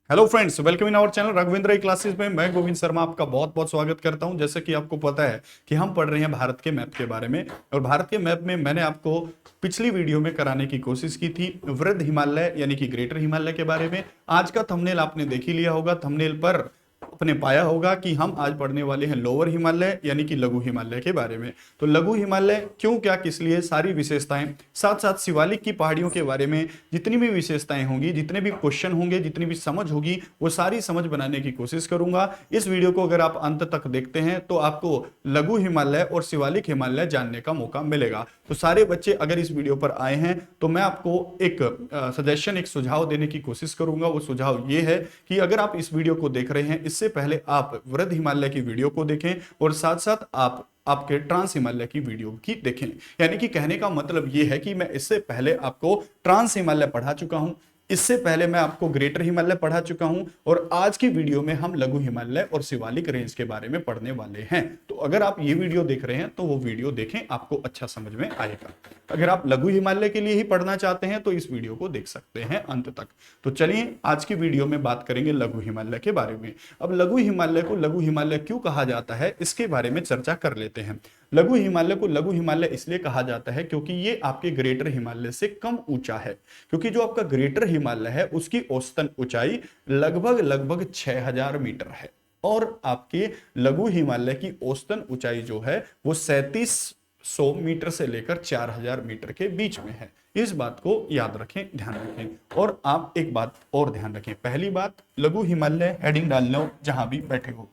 Hello friends, welcome in our channel Raghavendra classes में मैं गोविंद शर्मा आपका बहुत बहुत स्वागत करता हूं। जैसे कि आपको पता है कि हम पढ़ रहे हैं भारत के मैप के बारे में, और भारत के मैप में मैंने आपको पिछली वीडियो में कराने की कोशिश की थी वृद्ध हिमालय यानी कि ग्रेटर हिमालय के बारे में। आज का थंबनेल आपने देख ही लिया होगा, थंबनेल पर आपने पाया होगा कि हम आज पढ़ने वाले हैं लोअर हिमालय यानी कि लघु हिमालय के बारे में। तो लघु हिमालय क्यों, क्या, किस लिए, सारी विशेषताएं, साथ साथ शिवालिक की पहाड़ियों के बारे में जितनी भी विशेषताएं होंगी, जितने भी क्वेश्चन होंगे, जितनी भी समझ होगी, वो सारी समझ बनाने की कोशिश करूंगा। इस वीडियो को अगर आप अंत तक देखते हैं तो आपको लघु हिमालय और शिवालिक हिमालय जानने का मौका मिलेगा। तो सारे बच्चे अगर इस वीडियो पर आए हैं तो मैं आपको एक सजेशन, एक सुझाव देने की कोशिश करूंगा। वो सुझाव ये है कि अगर आप इस वीडियो को देख रहे हैं, इससे पहले आप वृद्ध हिमालय की वीडियो को देखें और साथ साथ आप आपके ट्रांस हिमालय की वीडियो की देखें। यानी कि कहने का मतलब यह है कि मैं इससे पहले आपको ट्रांस हिमालय पढ़ा चुका हूं, इससे पहले मैं आपको ग्रेटर हिमालय पढ़ा चुका हूं, और आज की वीडियो में हम लघु हिमालय और शिवालिक रेंज के बारे में पढ़ने वाले हैं। तो अगर आप ये वीडियो देख रहे हैं तो वो वीडियो देखें, आपको अच्छा समझ में आएगा। अगर आप लघु हिमालय के लिए ही पढ़ना चाहते हैं तो इस वीडियो को देख सकते हैं अंत तक। तो चलिए आज की वीडियो में बात करेंगे लघु हिमालय के बारे में। अब लघु हिमालय को लघु हिमालय क्यों कहा जाता है, इसके बारे में चर्चा कर लेते हैं। लघु हिमालय को लघु हिमालय इसलिए कहा जाता है क्योंकि ये आपके ग्रेटर हिमालय से कम ऊंचा है। क्योंकि जो आपका ग्रेटर हिमालय है उसकी औसतन ऊंचाई लगभग 6000 मीटर है, और आपके लघु हिमालय की औसतन ऊंचाई जो है वो 3700 मीटर से लेकर 4000 मीटर के बीच में है। इस बात को याद रखें, ध्यान रखें। और आप एक बात और ध्यान रखें, पहली बात, लघु हिमालय हेडिंग डाल लो जहां भी बैठे हो।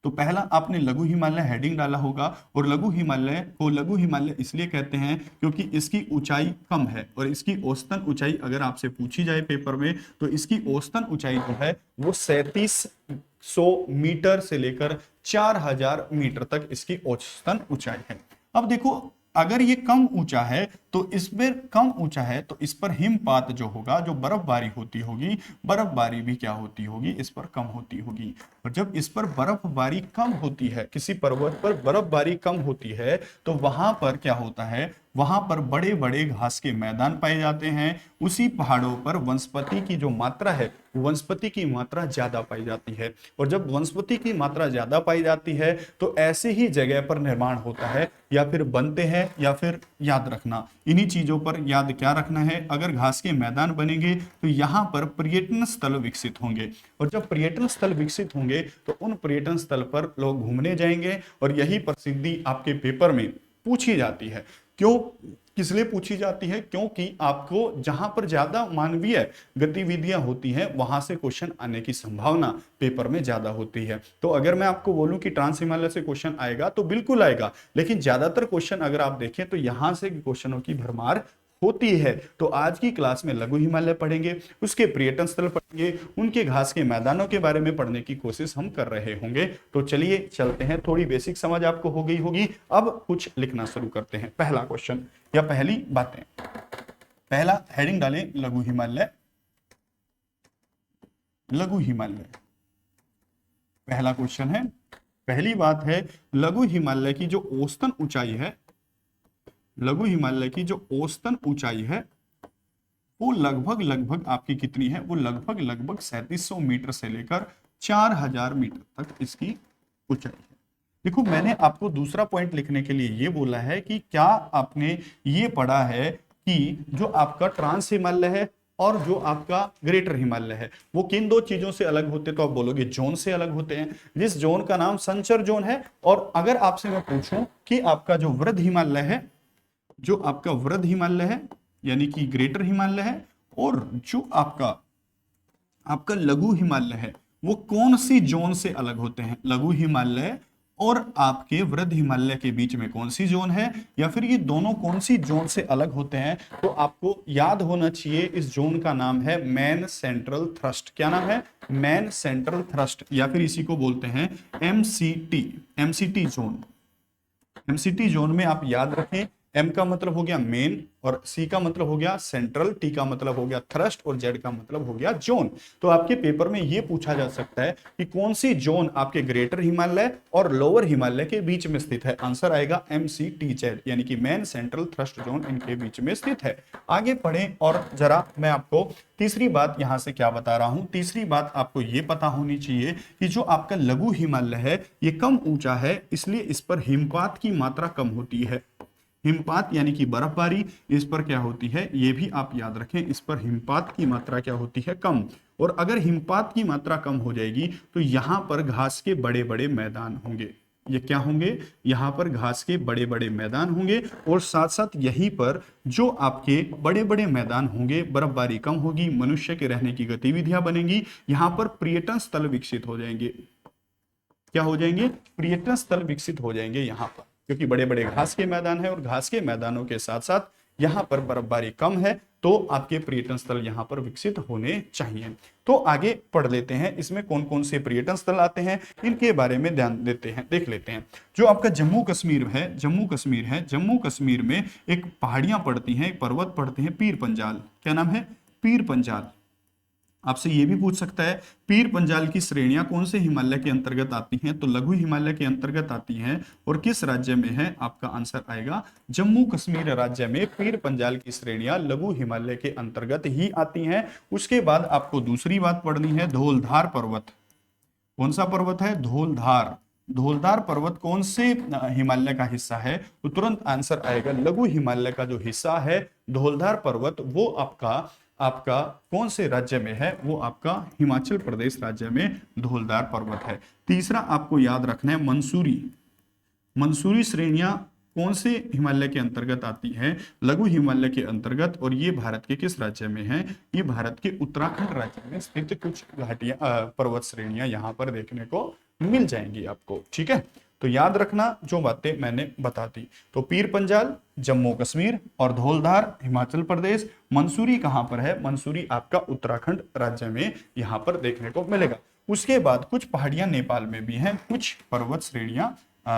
तो पहला आपने लघु हिमालय हेडिंग डाला होगा, और लघु हिमालय को लघु हिमालय इसलिए कहते हैं क्योंकि इसकी ऊंचाई कम है, और इसकी औसतन ऊंचाई अगर आपसे पूछी जाए पेपर में तो इसकी औसतन ऊंचाई जो है वो 3700 मीटर से लेकर 4000 मीटर तक इसकी औसतन ऊंचाई है। अब देखो, अगर ये कम ऊंचा है तो इसमें कम ऊंचा है तो इस पर हिमपात जो होगा, जो बर्फबारी होती होगी, बर्फबारी भी क्या होती होगी, इस पर कम होती होगी। और जब इस पर बर्फबारी कम होती है, किसी पर्वत पर बर्फबारी कम होती है, तो वहां पर क्या होता है, वहां पर बड़े बड़े घास के मैदान पाए जाते हैं। उसी पहाड़ों पर वनस्पति की जो मात्रा है, वनस्पति की मात्रा ज्यादा पाई जाती है। और जब वनस्पति की मात्रा ज्यादा पाई जाती है तो ऐसे ही जगह पर निर्माण होता है या फिर बनते हैं, या फिर याद रखना इन्हीं चीजों पर याद क्या रखना है, अगर घास के मैदान बनेंगे तो यहाँ पर पर्यटन स्थल विकसित होंगे, और जब पर्यटन स्थल विकसित होंगे तो उन पर्यटन स्थल पर लोग घूमने जाएंगे। और यही प्रसिद्धि आपके पेपर में पूछी जाती है। क्यों, किस लिए पूछी जाती है? क्योंकि आपको जहां पर ज्यादा मानवीय गतिविधियां होती हैं वहां से क्वेश्चन आने की संभावना पेपर में ज्यादा होती है। तो अगर मैं आपको बोलूं कि ट्रांस हिमालय से क्वेश्चन आएगा तो बिल्कुल आएगा, लेकिन ज्यादातर क्वेश्चन अगर आप देखें तो यहां से क्वेश्चनों की भरमार होती है। तो आज की क्लास में लघु हिमालय पढ़ेंगे, उसके पर्यटन स्थल पढ़ेंगे, उनके घास के मैदानों के बारे में पढ़ने की कोशिश हम कर रहे होंगे। तो चलिए चलते हैं, थोड़ी बेसिक समझ आपको हो गई होगी। अब कुछ लिखना शुरू करते हैं। पहला क्वेश्चन या पहली बातें, पहला हेडिंग डालें लघु हिमालय। लघु हिमालय पहला क्वेश्चन है। पहली बात है, लघु हिमालय की जो औसतन ऊंचाई है, लघु हिमालय की जो औसतन ऊंचाई है वो लगभग आपकी कितनी है, वो लगभग 3700 मीटर से लेकर 4000 मीटर तक इसकी ऊंचाई है। देखो, मैंने आपको दूसरा पॉइंट लिखने के लिए ये बोला है कि क्या आपने ये पढ़ा है कि जो आपका ट्रांस हिमालय है और जो आपका ग्रेटर हिमालय है वो किन दो चीजों से अलग होते हैं? तो आप बोलोगे जोन से अलग होते हैं, जिस जोन का नाम संचर जोन है। और अगर आपसे मैं पूछूं कि आपका जो वृद्ध हिमालय है, जो आपका वृद्ध हिमालय है यानी कि ग्रेटर हिमालय है, और जो आपका आपका लघु हिमालय है वो कौन सी जोन से अलग होते हैं? लघु हिमालय और आपके वृद्ध हिमालय के बीच में कौन सी जोन है, या फिर ये दोनों कौन सी जोन से अलग होते हैं? तो आपको याद होना चाहिए, इस जोन का नाम है मेन सेंट्रल थ्रस्ट। क्या नाम है? मेन सेंट्रल थ्रस्ट, या फिर इसी को बोलते हैं MCT. MCT zone, MCT zone में आप याद रखें एम का मतलब हो गया मेन, और सी का मतलब हो गया सेंट्रल, टी का मतलब हो गया थ्रस्ट, और जेड का मतलब हो गया जोन। तो आपके पेपर में यह पूछा जा सकता है कि कौन सी जोन आपके ग्रेटर हिमालय और लोअर हिमालय के बीच में स्थित है। आंसर आएगा एम सी टी जेड, यानी कि मेन, सेंट्रल, थ्रस्ट जोन इनके बीच में स्थित है। आगे पढ़ें और जरा मैं आपको तीसरी बात यहां से क्या बता रहा हूं। तीसरी बात आपको यह पता होनी चाहिए कि जो आपका लघु हिमालय है ये कम ऊंचा है, इसलिए इस पर हिमपात की मात्रा कम होती है। हिमपात यानी कि बर्फबारी इस पर क्या होती है, ये भी आप याद रखें, इस पर हिमपात की मात्रा क्या होती है, कम। और अगर हिमपात की मात्रा कम हो जाएगी तो यहां पर घास के बड़े बड़े मैदान होंगे। ये क्या होंगे, यहां पर घास के बड़े बड़े मैदान होंगे, और साथ साथ यहीं पर जो आपके बड़े बड़े मैदान होंगे, बर्फबारी कम होगी, मनुष्य के रहने की गतिविधियां बनेंगी, यहां पर पर्यटन स्थल विकसित हो जाएंगे। क्या हो जाएंगे, पर्यटन स्थल विकसित हो जाएंगे यहां पर, क्योंकि बड़े बड़े घास के मैदान है, और घास के मैदानों के साथ साथ यहां पर बर्फबारी कम है, तो आपके पर्यटन स्थल यहां पर विकसित होने चाहिए। तो आगे पढ़ लेते हैं, इसमें कौन कौन से पर्यटन स्थल आते हैं इनके बारे में ध्यान देते हैं, देख लेते हैं। जो आपका जम्मू कश्मीर है, जम्मू कश्मीर है, जम्मू कश्मीर में एक पहाड़ियां पड़ती हैं, एक पर्वत पड़ते हैं, पीर पंजाल। क्या नाम है, पीर पंजाल। आपसे ये भी पूछ सकता है पीर पंजाल की श्रेणियां कौन से हिमालय के अंतर्गत आती हैं, तो लघु हिमालय के अंतर्गत आती हैं, और किस राज्य में है, आपका आंसर आएगा जम्मू कश्मीर राज्य में पीर पंजाल की श्रेणियां लघु हिमालय के अंतर्गत ही आती हैं। उसके बाद आपको दूसरी बात पढ़नी है, धौलधार पर्वत। कौन सा पर्वत है, धौलधार। धौलधार पर्वत कौन से हिमालय का हिस्सा है, तो तुरंत आंसर आएगा लघु हिमालय का जो हिस्सा है धौलधार पर्वत, वो आपका आपका कौन से राज्य में है, वो आपका हिमाचल प्रदेश राज्य में धौलधार पर्वत है। तीसरा आपको याद रखना है मंसूरी। मंसूरी श्रेणियां कौन से हिमालय के अंतर्गत आती हैं, लघु हिमालय के अंतर्गत, और ये भारत के किस राज्य में है, ये भारत के उत्तराखंड राज्य में स्थित कुछ घाटियां पर्वत श्रेणियां यहां पर देखने को मिल जाएंगी आपको। ठीक है, तो याद रखना जो बातें मैंने बता दी। तो पीर पंजाल जम्मू कश्मीर, और धौलधार हिमाचल प्रदेश। मंसूरी कहां पर है, मंसूरी आपका उत्तराखंड राज्य में यहां पर देखने को मिलेगा। उसके बाद कुछ पहाड़ियां नेपाल में भी हैं, कुछ पर्वत श्रेणियां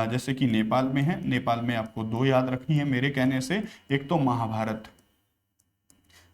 जैसे कि नेपाल में है। नेपाल में आपको दो याद रखनी है मेरे कहने से, एक तो महाभारत।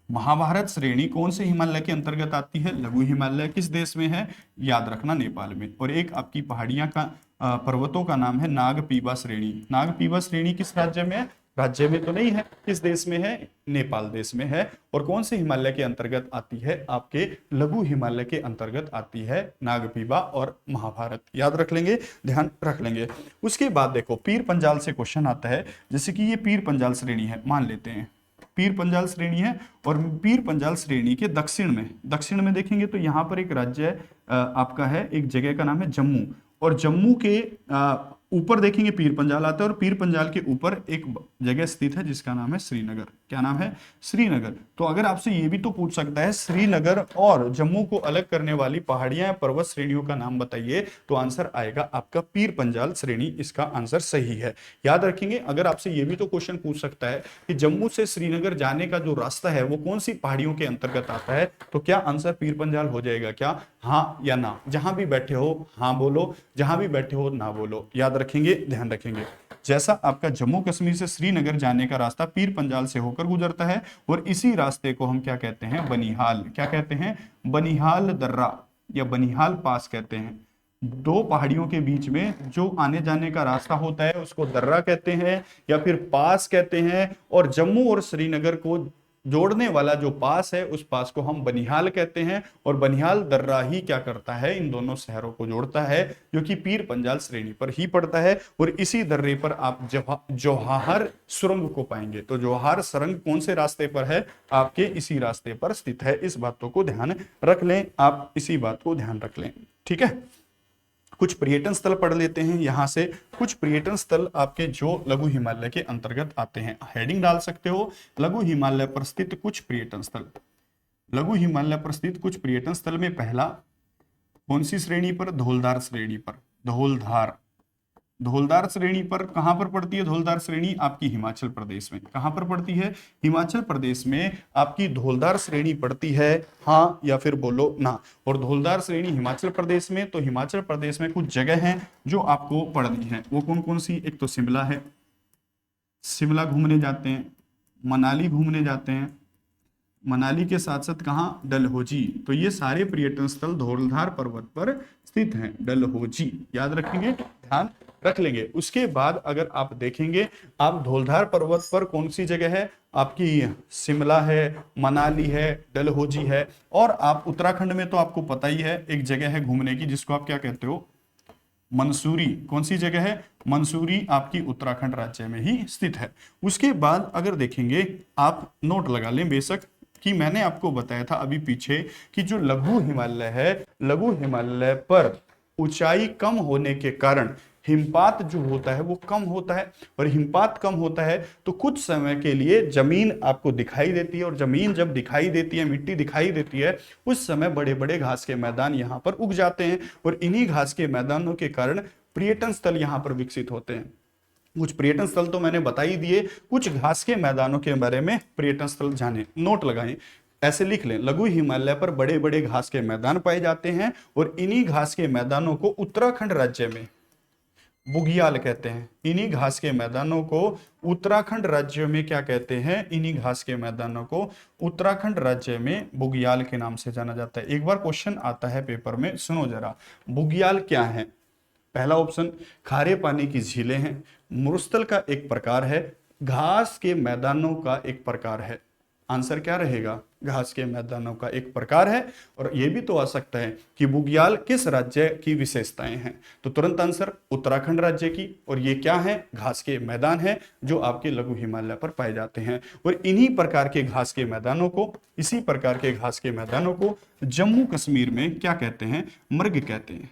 महाभारत श्रेणी कौन से हिमालय के अंतर्गत आती है, लघु हिमालय, किस देश में है, याद रखना नेपाल में। और एक आपकी पहाड़ियां का पर्वतों का नाम है नागपीबा श्रेणी। नागपीबा श्रेणी किस राज्य में है, राज्य में तो नहीं है, किस देश में है, नेपाल देश में है। और कौन से हिमालय के अंतर्गत आती है, आपके लघु हिमालय के अंतर्गत आती है नागपीबा और महाभारत। याद रख लेंगे, ध्यान रख लेंगे। उसके बाद देखो पीर पंजाल से क्वेश्चन आता है, जैसे कि ये पीर पंजाल श्रेणी है, मान लेते हैं पीर पंजाल श्रेणी है, और पीर पंजाल श्रेणी के दक्षिण में देखेंगे तो यहाँ पर एक राज्य आपका है, एक जगह का नाम है जम्मू, और जम्मू के ऊपर देखेंगे पीर पंजाल आता है, और पीर पंजाल के ऊपर एक जगह स्थित है जिसका नाम है श्रीनगर। क्या नाम है, श्रीनगर। तो अगर आपसे ये भी तो पूछ सकता है श्रीनगर और जम्मू को अलग करने वाली पहाड़ियां पर्वत श्रेणियों का नाम बताइए, तो आंसर आएगा आपका पीर पंजाल श्रेणी, इसका आंसर सही है। याद रखेंगे, अगर आपसे ये भी तो क्वेश्चन पूछ सकता है कि जम्मू से श्रीनगर जाने का जो रास्ता है वो कौन सी पहाड़ियों के अंतर्गत आता है, तो क्या आंसर पीर पंजाल हो जाएगा, क्या हाँ या ना। जहां भी बैठे हो हाँ बोलो, जहां भी बैठे हो ना बोलो। याद रखेंगे, ध्यान रखेंगे। जैसा आपका जम्मू कश्मीर से श्रीनगर जाने का रास्ता पीर पंजाल से होकर गुजरता है, और इसी रास्ते को हम क्या कहते हैं, बनिहाल। क्या कहते हैं, बनिहाल दर्रा या बनिहाल पास कहते हैं। दो पहाड़ियों के बीच में जो आने जाने का रास्ता होता है उसको दर्रा कहते हैं या फिर पास कहते हैं, और जम्मू और श्रीनगर को जोड़ने वाला जो पास है उस पास को हम बनिहाल कहते हैं। और बनिहाल दर्रा ही क्या करता है, इन दोनों शहरों को जोड़ता है, जो कि पीर पंजाल श्रेणी पर ही पड़ता है। और इसी दर्रे पर आप जवाहर सुरंग को पाएंगे। तो जवाहर सुरंग कौन से रास्ते पर है, आपके इसी रास्ते पर स्थित है। इस बातों को ध्यान रख लें, आप इसी बात को ध्यान रख लें। ठीक है, कुछ पर्यटन स्थल पढ़ लेते हैं यहां से। कुछ पर्यटन स्थल आपके जो लघु हिमालय के अंतर्गत आते हैं, हेडिंग डाल सकते हो, लघु हिमालय पर स्थित कुछ पर्यटन स्थल। लघु हिमालय पर स्थित कुछ पर्यटन स्थल में पहला कौन सी श्रेणी पर, धौलधार श्रेणी पर। धौलधार श्रेणी पर कहां पर पड़ती है, धौलधार श्रेणी आपकी हिमाचल प्रदेश में। कहां पर पड़ती है, हिमाचल प्रदेश में आपकी धौलधार श्रेणी पड़ती है, हाँ या फिर बोलो ना। और धौलधार श्रेणी हिमाचल प्रदेश में, तो हिमाचल प्रदेश में कुछ जगह हैं जो आपको पढ़नी है, वो कौन कौन सी, एक तो शिमला है, शिमला घूमने जाते हैं, मनाली घूमने जाते हैं, मनाली के साथ साथ कहाँ, डलहौजी। तो ये सारे पर्यटन स्थल धौलधार पर्वत पर स्थित हैं, डलहौजी याद रखेंगे, ध्यान रख लेंगे। उसके बाद अगर आप देखेंगे, आप धौलधार पर्वत पर कौन सी जगह है आपकी, शिमला है, मनाली है, डलहौजी है। और आप उत्तराखंड में तो आपको पता ही है एक जगह है घूमने की जिसको आप क्या कहते हो, मंसूरी। कौन सी जगह है, मंसूरी आपकी उत्तराखंड राज्य में ही स्थित है। उसके बाद अगर देखेंगे, आप नोट लगा लें बेशक कि मैंने आपको बताया था अभी पीछे कि जो लघु हिमालय है, लघु हिमालय पर ऊंचाई कम होने के कारण हिमपात जो होता है वो कम होता है, और हिमपात कम होता है तो कुछ समय के लिए जमीन आपको दिखाई देती है, और जमीन जब दिखाई देती है, मिट्टी दिखाई देती है, उस समय बड़े बड़े घास के मैदान यहाँ पर उग जाते हैं, और इन्हीं घास के मैदानों के कारण पर्यटन स्थल यहाँ पर विकसित होते हैं। कुछ पर्यटन स्थल तो मैंने बता ही दिए, कुछ घास के मैदानों के बारे में पर्यटन स्थल जाने, नोट लगाएं, ऐसे लिख लें, लघु हिमालय पर बड़े बड़े घास के मैदान पाए जाते हैं, और इन्हीं घास के मैदानों को उत्तराखंड राज्य में बुग्याल कहते हैं। इन्हीं घास के मैदानों को उत्तराखंड राज्य में क्या कहते हैं, इन्हीं घास के मैदानों को उत्तराखंड राज्य में बुग्याल के नाम से जाना जाता है। एक बार क्वेश्चन आता है पेपर में, सुनो जरा, बुग्याल क्या है। पहला ऑप्शन, खारे पानी की झीलें हैं, मरुस्थल का एक प्रकार है, घास के मैदानों का एक प्रकार है। आंसर क्या रहेगा, घास के मैदानों का एक प्रकार है। और यह भी तो आ सकता है कि बुग्याल किस राज्य की विशेषताएं हैं, तो तुरंत आंसर उत्तराखंड राज्य की। और ये क्या है, घास के मैदान है जो आपके लघु हिमालय पर पाए जाते हैं। और इन्हीं प्रकार के घास के मैदानों को, इसी प्रकार के घास के मैदानों को जम्मू कश्मीर में क्या कहते हैं, मृग कहते हैं।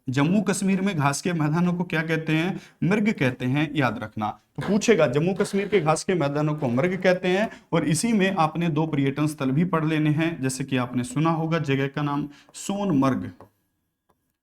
जम्मू कश्मीर में घास के मैदानों को क्या कहते हैं, मृग कहते हैं, याद रखना। तो पूछेगा जम्मू कश्मीर के घास के मैदानों को मृग कहते हैं। और इसी में आपने दो पर्यटन स्थल भी पढ़ लेने हैं, जैसे कि आपने सुना होगा जगह का नाम सोनमर्ग,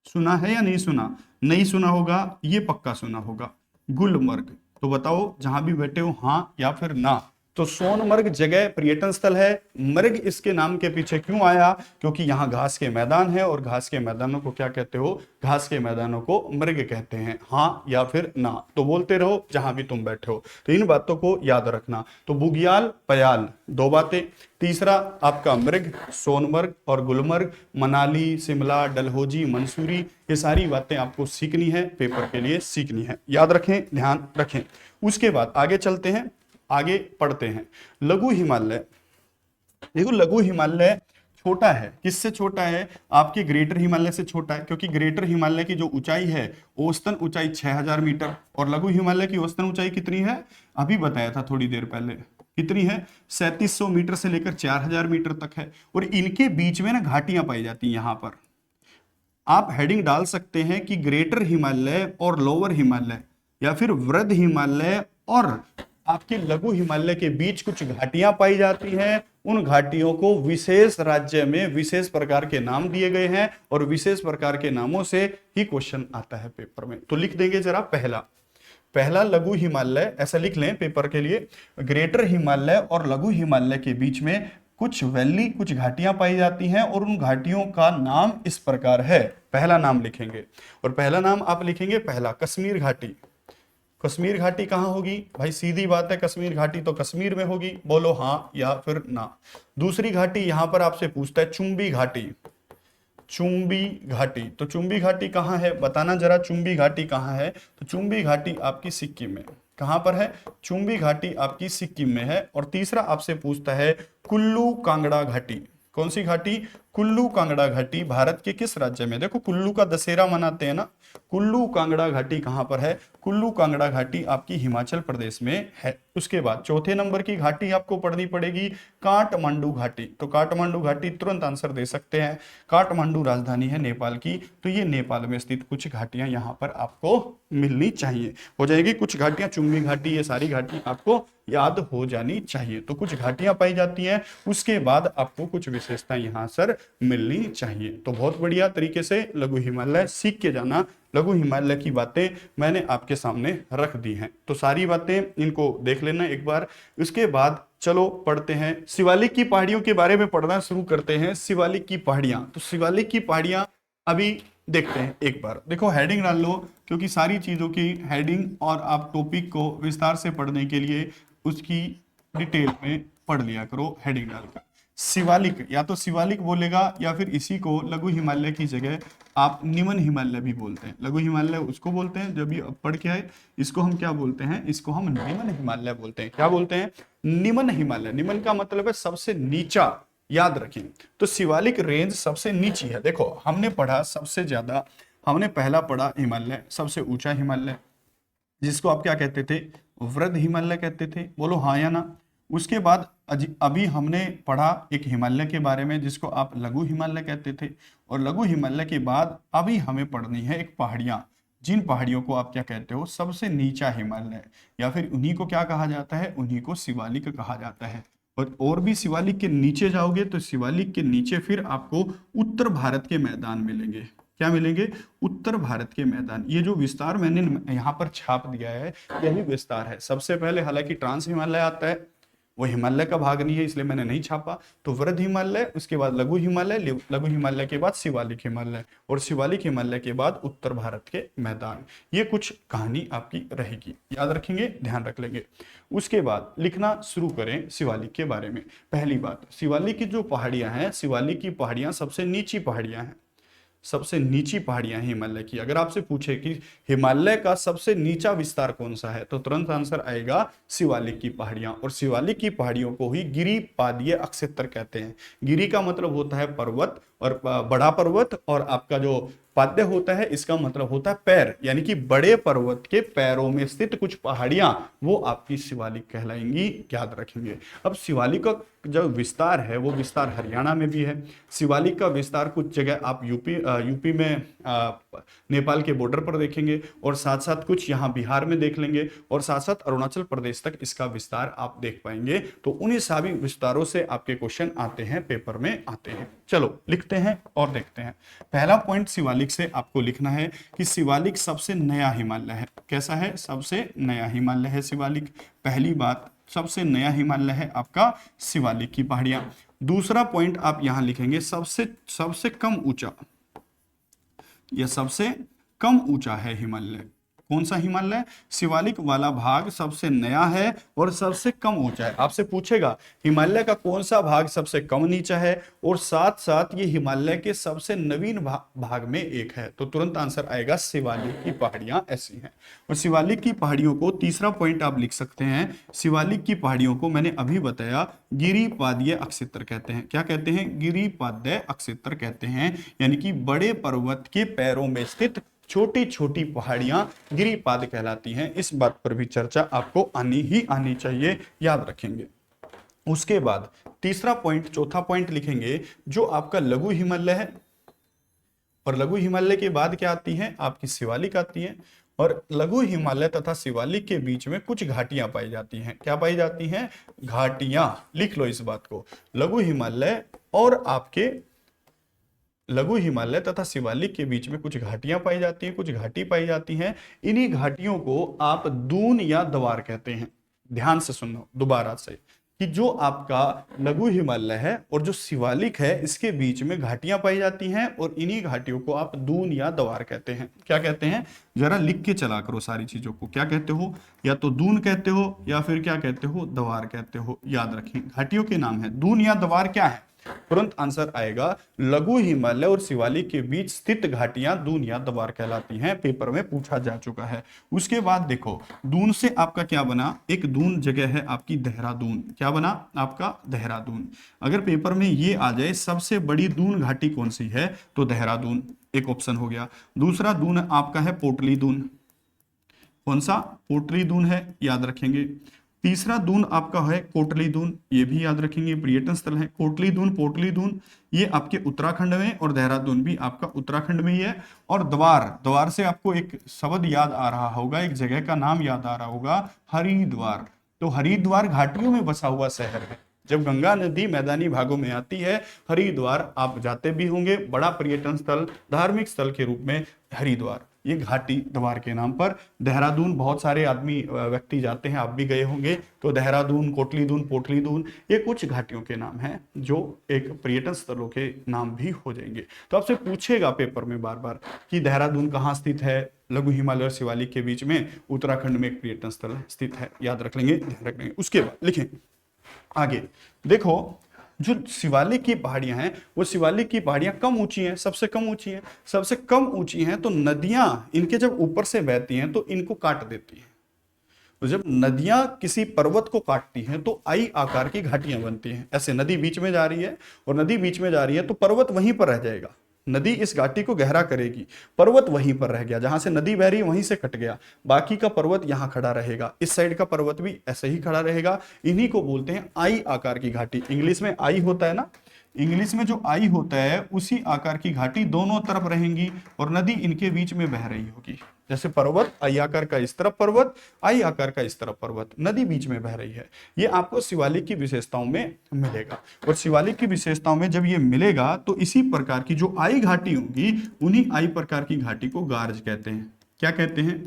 सुना है या नहीं सुना, नहीं सुना होगा, ये पक्का सुना होगा। गुलमर्ग, तो बताओ जहां भी बैठे हो हाँ या फिर ना। तो सोनमर्ग जगह पर्यटन स्थल है, मृग इसके नाम के पीछे क्यों आया, क्योंकि यहाँ घास के मैदान है, और घास के मैदानों को क्या कहते हो, घास के मैदानों को मृग कहते हैं, हाँ या फिर ना। तो बोलते रहो जहां भी तुम बैठे हो। तो इन बातों को याद रखना। तो बुग्याल, पयाल, दो बातें। तीसरा आपका मृग, सोनमर्ग और गुलमर्ग, मनाली, शिमला, डलहौजी, मंसूरी, ये सारी बातें आपको सीखनी है, पेपर के लिए सीखनी है, याद रखें, ध्यान रखें। उसके बाद आगे चलते हैं, आगे पढ़ते हैं। लघु हिमालय, देखो लघु हिमालय छोटा है, किससे छोटा है, आपके ग्रेटर हिमालय से छोटा है, क्योंकि ग्रेटर हिमालय की जो ऊंचाई है, औसतन ऊंचाई 6000 मीटर, और लघु हिमालय की औसतन ऊंचाई कितनी है, अभी बताया था थोड़ी देर पहले, कितनी है, 3700 मीटर से लेकर 4000 मीटर तक है। और इनके बीच में ना घाटियां पाई जाती हैं। यहां पर आप हेडिंग डाल सकते हैं कि ग्रेटर हिमालय और लोअर हिमालय, या फिर वृद्ध हिमालय और आपके लघु हिमालय के बीच कुछ घाटियां पाई जाती हैं। उन घाटियों को विशेष राज्य में विशेष प्रकार के नाम दिए गए हैं, और विशेष प्रकार के नामों से ही क्वेश्चन आता है पेपर में। तो लिख देंगे जरा, पहला लघु हिमालय, ऐसा लिख लें पेपर के लिए, ग्रेटर हिमालय और लघु हिमालय के बीच में कुछ वैली, कुछ घाटियां पाई जाती हैं, और उन घाटियों का नाम इस प्रकार है। पहला नाम लिखेंगे, और पहला नाम आप लिखेंगे, पहला कश्मीर घाटी। कश्मीर घाटी कहां होगी भाई, सीधी बात है, कश्मीर घाटी तो कश्मीर में होगी, बोलो हाँ या फिर ना। दूसरी घाटी यहां पर आपसे पूछता है चुंबी घाटी, चुंबी घाटी, तो चुंबी घाटी कहां है बताना जरा, चुंबी घाटी कहां है, तो चुंबी घाटी आपकी सिक्किम में। कहां पर है, चुंबी घाटी आपकी सिक्किम में है। और तीसरा आपसे पूछता है कुल्लू कांगड़ा घाटी, कौन सी घाटी, कुल्लू कांगड़ा घाटी भारत के किस राज्य में, देखो कुल्लू का दशहरा मनाते हैं ना, कुल्लू कांगड़ा घाटी कहां पर है, कुल्लू कांगड़ा घाटी आपकी हिमाचल प्रदेश में है। उसके बाद चौथे नंबर की घाटी आपको पढ़नी पड़ेगी काठमांडू घाटी। तो काठमांडू घाटी तुरंत आंसर दे सकते हैं, काठमांडू राजधानी है नेपाल की, तो ये नेपाल में स्थित कुछ घाटियां यहां पर आपको मिलनी चाहिए, हो जाएगी कुछ घाटियां, चुंबी घाटी, ये सारी घाटी आपको याद हो जानी चाहिए। तो कुछ घाटियां पाई जाती हैं, उसके बाद आपको कुछ विशेषताएं यहां सर मिलनी चाहिए। तो बहुत बढ़िया तरीके से लघु हिमालय सीख के जाना। लघु हिमालय की बातें मैंने आपके सामने रख दी हैं, तो सारी बातें इनको देख लेना एक बार। उसके बाद चलो पढ़ते हैं, शिवालिक की पहाड़ियों के बारे में पढ़ना शुरू करते हैं। शिवालिक की पहाड़ियां, तो शिवालिक की पहाड़ियां अभी देखते हैं एक बार। देखो हेडिंग डाल लो, क्योंकि सारी चीजों की हेडिंग और आप टॉपिक को विस्तार से पढ़ने के लिए उसकी डिटेल में पढ़ लिया करो हेडिंग डालकर। शिवालिक, या तो शिवालिक बोलेगा या फिर इसी को लघु हिमालय की जगह आप निम्न हिमालय भी बोलते हैं। लघु हिमालय उसको बोलते हैं जब ये पढ़ के आए, इसको हम क्या बोलते हैं, इसको हम निम्न हिमालय बोलते हैं। क्या बोलते हैं? निम्न हिमालय। निम्न का मतलब है सबसे नीचा, याद रखें। तो शिवालिक रेंज सबसे नीची है। देखो हमने पढ़ा सबसे ज्यादा, हमने पहला पढ़ा हिमालय, सबसे ऊंचा हिमालय, जिसको आप क्या कहते थे? वृद्ध हिमालय कहते थे। बोलो हाँ या ना। उसके बाद अभी हमने पढ़ा एक हिमालय के बारे में जिसको आप लघु हिमालय कहते थे, और लघु हिमालय के बाद अभी हमें पढ़नी है एक पहाड़ियां, जिन पहाड़ियों को आप क्या कहते हो? सबसे नीचा हिमालय, या फिर उन्हीं को क्या कहा जाता है? उन्हीं को शिवालिक कहा जाता है। और भी शिवालिक के नीचे जाओगे तो शिवालिक के नीचे फिर आपको उत्तर भारत के मैदान मिलेंगे। क्या मिलेंगे? उत्तर भारत के मैदान। ये जो विस्तार मैंने यहाँ पर छाप दिया है यही विस्तार है। सबसे पहले हालांकि ट्रांस हिमालय आता है, वो हिमालय का भाग नहीं है इसलिए मैंने नहीं छापा। तो वृद्ध हिमालय, उसके बाद लघु हिमालय, लघु हिमालय के बाद शिवालिक हिमालय, और शिवालिक हिमालय के बाद उत्तर भारत के मैदान। ये कुछ कहानी आपकी रहेगी, याद रखेंगे, ध्यान रख लेंगे। उसके बाद लिखना शुरू करें शिवालिक के बारे में। पहली बात, शिवालिक की जो पहाड़ियां हैं, शिवालिक की पहाड़ियां सबसे नीची पहाड़ियां हैं, सबसे नीची पहाड़ियां हैं हिमालय की। अगर आपसे पूछे कि हिमालय का सबसे नीचा विस्तार कौन सा है, तो तुरंत आंसर आएगा शिवालिक की पहाड़ियां। और शिवालिक की पहाड़ियों को ही गिरिपादीय अक्षेत्र कहते हैं। गिरि का मतलब होता है पर्वत, और बड़ा पर्वत, और आपका जो पाद्य होता है इसका मतलब होता है पैर, यानी कि बड़े पर्वत के पैरों में स्थित कुछ पहाड़ियां, वो आपकी शिवालिक कहलाएंगी, याद रखेंगे। अब शिवालिक का जो विस्तार है वो विस्तार हरियाणा में भी है। शिवालिक का विस्तार कुछ जगह आप यूपी में नेपाल के बॉर्डर पर देखेंगे, और साथ साथ कुछ यहाँ बिहार में देख लेंगे, और साथ साथ अरुणाचल प्रदेश तक इसका विस्तार आप देख पाएंगे। तो उन्हीं सभी विस्तारों से आपके क्वेश्चन आते हैं, पेपर में आते हैं। चलो लिखते हैं और देखते हैं। पहला पॉइंट शिवालिक से आपको लिखना है कि शिवालिक सबसे नया हिमालय है। कैसा है? सबसे नया हिमालय है शिवालिक। पहली बात, सबसे नया हिमालय है आपका शिवालिक की पहाड़ियां। दूसरा पॉइंट आप यहां लिखेंगे सबसे कम ऊंचा, यह सबसे कम ऊंचा है हिमालय। कौन सा हिमालय? शिवालिक वाला भाग सबसे नया है और सबसे कम ऊंचा है। आपसे पूछेगा हिमालय का कौन सा भाग सबसे कम नीचा है, और साथ साथ ये हिमालय के सबसे नवीन भाग में एक है, तो तुरंत आंसर आएगा शिवालिक की पहाड़ियां ऐसी हैं। और शिवालिक की पहाड़ियों को तीसरा पॉइंट आप लिख सकते हैं, शिवालिक की पहाड़ियों को मैंने अभी बताया गिरिपादीय अक्षेत्र कहते हैं। क्या कहते हैं? गिरिपादीय अक्षेत्र कहते हैं, यानी कि बड़े पर्वत के पैरों में स्थित छोटी छोटी पहाड़ियां गिरिपाद कहलाती हैं। इस बात पर भी चर्चा आपको आनी ही आनी चाहिए, याद रखेंगे। उसके बाद तीसरा पॉइंट, चौथा पॉइंट लिखेंगे जो आपका लघु हिमालय है, और लघु हिमालय के बाद क्या आती है? आपकी शिवालिक आती है। और लघु हिमालय तथा शिवालिक के बीच में कुछ घाटियां पाई जाती हैं। क्या पाई जाती हैं? घाटियां। लिख लो इस बात को। लघु हिमालय और आपके लघु हिमालय तथा शिवालिक के बीच में कुछ घाटियां पाई जाती हैं, कुछ घाटी पाई जाती हैं। इन्हीं घाटियों को आप दून या द्वार कहते हैं। ध्यान से सुनो दोबारा से, कि जो आपका लघु हिमालय है और जो शिवालिक है इसके बीच में घाटियां पाई जाती हैं, और इन्हीं घाटियों को आप दून या द्वार कहते हैं। क्या कहते हैं? जरा लिख के चला करो सारी चीजों को। क्या कहते हो? या तो दून कहते हो, या फिर क्या कहते हो? द्वार कहते हो। याद रखें, घाटियों के नाम है दून या द्वार। क्या है? तुरंत आंसर आएगा लघु हिमालय और शिवालिक के बीच स्थित घाटियां दून या द्वार कहलाती हैं। पेपर में पूछा जा चुका है। उसके बाद देखो, दून से आपका क्या बना? एक दून जगह है आपकी देहरादून। क्या बना आपका? देहरादून। अगर पेपर में ये आ जाए सबसे बड़ी दून घाटी कौन सी है, तो देहरादून एक ऑप्शन हो गया। दूसरा दून आपका है पोटली दून। कौन सा? पोटली दून है, याद रखेंगे। तीसरा दून आपका है कोटली दून, ये भी याद रखेंगे, पर्यटन स्थल है। कोटली दून, पोटली दून, ये आपके उत्तराखंड में, और देहरादून भी आपका उत्तराखंड में ही है। और द्वार, द्वार से आपको एक शब्द याद आ रहा होगा, एक जगह का नाम याद आ रहा होगा, हरिद्वार। तो हरिद्वार घाटियों में बसा हुआ शहर है। जब गंगा नदी मैदानी भागों में आती है, हरिद्वार आप जाते भी होंगे, बड़ा पर्यटन स्थल, धार्मिक स्थल के रूप में हरिद्वार, ये घाटी द्वार के नाम पर। देहरादून बहुत सारे आदमी व्यक्ति जाते हैं, आप भी गए होंगे, तो देहरादून, कोटलीदून, पोटलीदून, ये कुछ घाटियों के नाम हैं जो एक पर्यटन स्थलों के नाम भी हो जाएंगे। तो आपसे पूछेगा पेपर में बार बार कि देहरादून कहाँ स्थित है, लघु हिमालय और शिवालिक के बीच में उत्तराखंड में एक पर्यटन स्थल स्थित है, याद रख लेंगे, ध्यान रख लेंगे। उसके बाद लिखें आगे, देखो जो शिवालिक की पहाड़ियां हैं वो शिवालिक की पहाड़ियां कम ऊंची हैं, सबसे कम ऊंची हैं, सबसे कम ऊंची हैं, तो नदियां इनके जब ऊपर से बहती हैं तो इनको काट देती हैं। तो जब नदियां किसी पर्वत को काटती हैं तो आई आकार की घाटियां बनती हैं। ऐसे नदी बीच में जा रही है और नदी बीच में जा रही है तो पर्वत वहीं पर रह जाएगा, नदी इस घाटी को गहरा करेगी, पर्वत वहीं पर रह गया, जहां से नदी बह रही है वहीं से कट गया, बाकी का पर्वत यहां खड़ा रहेगा, इस साइड का पर्वत भी ऐसे ही खड़ा रहेगा। इन्हीं को बोलते हैं आई आकार की घाटी। इंग्लिश में आई होता है ना, इंग्लिश में जो आई होता है उसी आकार की घाटी दोनों तरफ रहेंगी और नदी इनके बीच में बह रही होगी। जैसे पर्वत आई आकार का इस तरफ पर्वत, आई आकार का इस तरफ पर्वत, नदी बीच में बह रही है। ये आपको शिवालिक की विशेषताओं में मिलेगा। और शिवालिक की विशेषताओं में जब ये मिलेगा तो इसी प्रकार की जो आई घाटी होगी उन्हीं आई प्रकार की घाटी को गार्ज कहते हैं। क्या कहते हैं?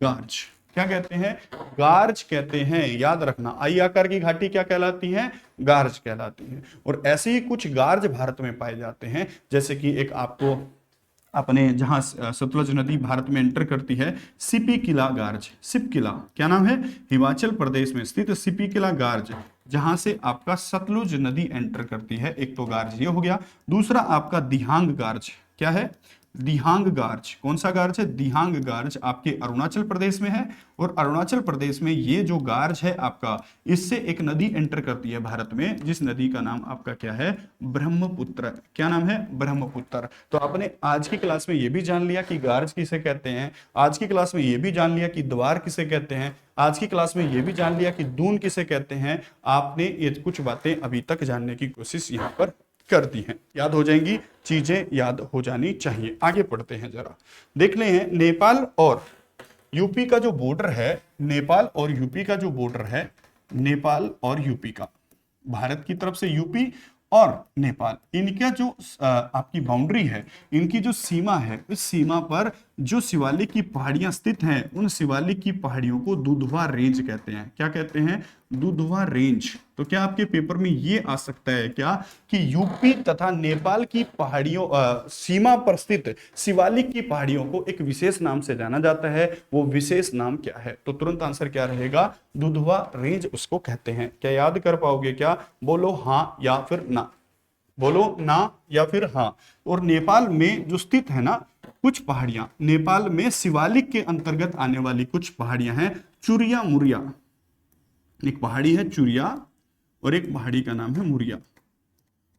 गार्ज। क्या कहते हैं? गार्ज कहते हैं। याद रखना, आई आकार की घाटी क्या कहलाती है? गार्ज कहलाती है। और ऐसे ही कुछ गार्ज भारत में पाए जाते हैं, जैसे कि एक आपको अपने जहां सतलज नदी भारत में एंटर करती है, सिपी किला गार्ज, सिप किला, क्या नाम है? हिमाचल प्रदेश में स्थित सिपी किला गार्ज, जहां से आपका सतलुज नदी एंटर करती है। एक तो गार्ज ये हो गया, दूसरा आपका दिहांग गार्ज। क्या है? दिहांग गार्ज। कौन सा गार्ज है? दिहांग गार्ज आपके अरुणाचल प्रदेश में है। और अरुणाचल प्रदेश में ये जो गार्ज है आपका, इससे एक नदी एंटर करती है भारत में, जिस नदी का नाम आपका क्या है? ब्रह्मपुत्र। क्या नाम है? ब्रह्मपुत्र। तो आपने आज की क्लास में ये भी जान लिया कि गार्ज किसे कहते हैं, आज की क्लास में ये भी जान लिया कि द्वार किसे कहते हैं, आज की क्लास में ये भी जान लिया कि दून किसे कहते हैं। आपने ये कुछ बातें अभी तक जानने की कोशिश यहाँ पर कर दी हैं, याद हो जाएंगी, चीजें याद हो जानी चाहिए। आगे पढ़ते हैं, जरा देख ले हैं नेपाल और यूपी का जो बॉर्डर है, नेपाल और यूपी का जो बॉर्डर है, नेपाल और यूपी का, भारत की तरफ से यूपी और नेपाल, इनका जो आपकी बाउंड्री है, इनकी जो सीमा है, इस सीमा पर जो शिवालिक की पहाड़ियां स्थित हैं, उन शिवालिक की पहाड़ियों को दुधवा रेंज कहते हैं। क्या कहते हैं? दुधवा रेंज। तो क्या आपके पेपर में ये आ सकता है क्या कि यूपी तथा नेपाल की पहाड़ियों सीमा पर स्थित शिवालिक की पहाड़ियों को एक विशेष नाम से जाना जाता है, वो विशेष नाम क्या है? तो तुरंत आंसर क्या रहेगा? दुधवा रेंज उसको कहते हैं। क्या याद कर पाओगे क्या? बोलो हाँ या फिर ना, बोलो ना या फिर हाँ। और नेपाल में जो स्थित है ना कुछ पहाड़ियां, नेपाल में शिवालिक के अंतर्गत आने वाली कुछ पहाड़ियां हैं, चुरिया मुरिया। एक पहाड़ी है चुरिया और एक पहाड़ी का नाम है मुरिया।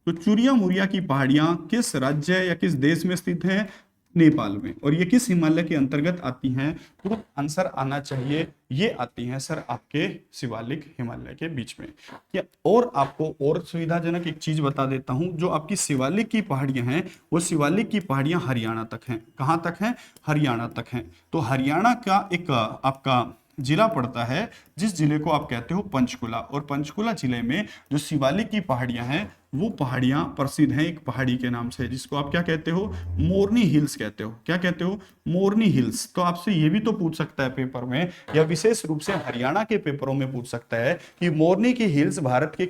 तो चुरिया मुरिया की पहाड़ियां किस राज्य या किस देश में स्थित है? नेपाल में। और ये किस हिमालय के अंतर्गत आती हैं? तो आंसर आना चाहिए, ये आती हैं सर आपके शिवालिक हिमालय के बीच में। क्या और आपको और सुविधाजनक एक चीज बता देता हूं, जो आपकी शिवालिक की पहाड़ियां हैं वो शिवालिक की पहाड़ियां हरियाणा तक हैं। कहां तक हैं? हरियाणा तक हैं। तो हरियाणा का एक आपका जिला पड़ता है जिस जिले को आप कहते हो पंचकुला, और पंचकुला जिले में जो शिवालिक की पहाड़ियां हैं वो पहाड़ियां प्रसिद्ध हैं एक पहाड़ी के नाम से, जिसको आप क्या कहते हो? मोरनी हिल्स कहते हो। क्या कहते हो? मोरनी हिल्स। तो आपसे ये भी तो पूछ सकता है पेपर में, या विशेष रूप से हरियाणा के पेपरों में पूछ सकता है कि मोरनी की हिल्स भारत के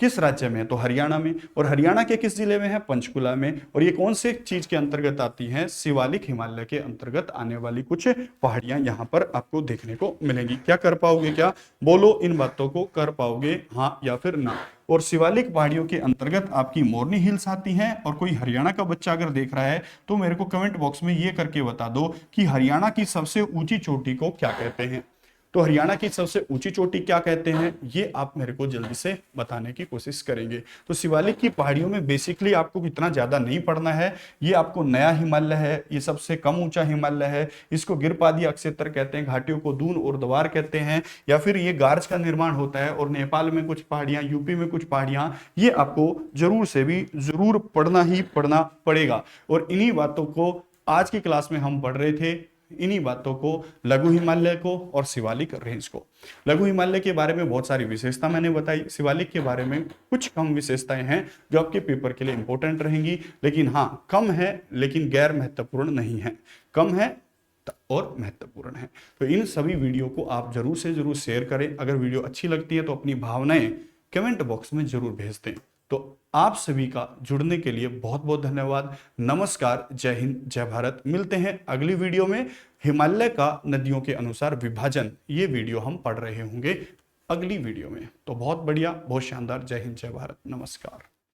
किस राज्य में है? तो हरियाणा में। और हरियाणा के किस जिले में है? पंचकुला में। और ये कौन से चीज के अंतर्गत आती हैं? शिवालिक हिमालय के अंतर्गत आने वाली कुछ पहाड़ियां यहाँ पर आपको देखने को मिलेंगी। क्या कर पाओगे? क्या बोलो, इन बातों को कर पाओगे हाँ या फिर ना? और शिवालिक पहाड़ियों के अंतर्गत आपकी मोरनी हिल्स आती हैं। और कोई हरियाणा का बच्चा अगर देख रहा है तो मेरे को कमेंट बॉक्स में ये करके बता दो कि हरियाणा की सबसे ऊंची चोटी को क्या कहते हैं। तो हरियाणा की सबसे ऊंची चोटी क्या कहते हैं, ये आप मेरे को जल्दी से बताने की कोशिश करेंगे। तो शिवालिक की पहाड़ियों में बेसिकली आपको इतना ज्यादा नहीं पढ़ना है। ये आपको नया हिमालय है, ये सबसे कम ऊंचा हिमालय है, इसको गिरपादी अक्षेत्र कहते हैं, घाटियों को दून और द्वार कहते हैं, या फिर ये गार्ज का निर्माण होता है। और नेपाल में कुछ पहाड़ियां, यूपी में कुछ पहाड़ियां, ये आपको जरूर से भी जरूर पढ़ना ही पढ़ना पड़ेगा। और इन्हीं बातों को आज की क्लास में हम पढ़ रहे थे। इन्हीं बातों को, लघु हिमालय को और शिवालिक रेंज को। लघु हिमालय के बारे में बहुत सारी विशेषता मैंने बताई, शिवालिक के बारे में कुछ कम विशेषताएं हैं जो आपके पेपर के लिए इंपॉर्टेंट रहेंगी, लेकिन हाँ कम है लेकिन गैर महत्वपूर्ण नहीं है, कम है और महत्वपूर्ण है। तो इन सभी वीडियो को आप जरूर से जरूर शेयर करें। अगर वीडियो अच्छी लगती है तो अपनी भावनाएं कमेंट बॉक्स में जरूर भेज दें। तो आप सभी का जुड़ने के लिए बहुत बहुत धन्यवाद। नमस्कार, जय हिंद, जय भारत। मिलते हैं अगली वीडियो में। हिमालय का नदियों के अनुसार विभाजन, ये वीडियो हम पढ़ रहे होंगे अगली वीडियो में। तो बहुत बढ़िया, बहुत शानदार। जय हिंद, जय भारत, नमस्कार।